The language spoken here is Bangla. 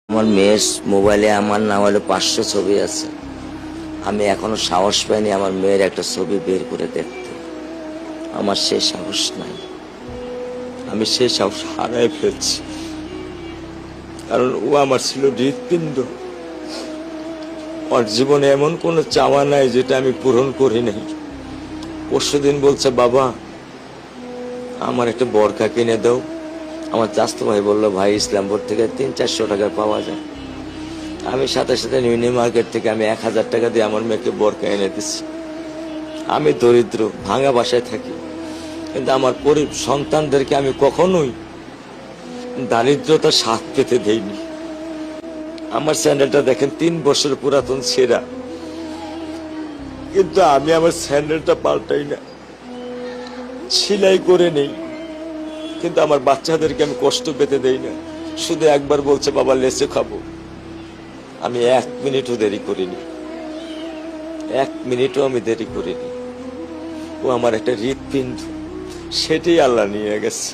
আমার মেয়ের মোবাইলে আমার নাম হলো 500 ছবি আছে। আমি এখনো সাহস পাইনি আমার মেয়ের একটা ছবি বের করে দেখতে। আমার সেই সাহস নাই, আমি সেই সাহস হারাই ফেলছি। কারণ ও আমার ছিল হৃৎপিণ্ড। ওর জীবনে এমন কোনো চাওয়া নাই যেটা আমি পূরণ করি নাই। পরশুদিন বলছে, বাবা আমার একটা বরখা কিনে দাও। আমার চাচতো ভাই বললো, ভাই ইসলামপুর থেকে 300-400 টাকা পাওয়া যায়। আমি সাথে সাথে মিনি মার্কেট থেকে আমি 1000 টাকা দিয়ে আমার মেয়েকে বরখা এনে দিচ্ছি। আমি দরিদ্র, ভাঙা বাসায় থাকি, কিন্তু আমার সন্তানদেরকে আমি কখনোই দারিদ্রতার স্বাদ পেতে দেইনি। আমার স্যান্ডেলটা দেখেন 3 বছর পুরাতন ছেঁড়া, কিন্তু আমি আমার স্যান্ডেলটা পাল্টাই না, সেলাই করে নেই। কিন্তু আমার বাচ্চাদেরকে আমি কষ্ট পেতে দেই না। শুধু একবার বলছে, বাবা লেচে খাবো। আমি 1 মিনিটও দেরি করিনি, 1 মিনিটও আমি দেরি করিনি। ও আমার একটা হৃৎপিণ্ড, সেটাই আল্লাহ নিয়ে গেছে।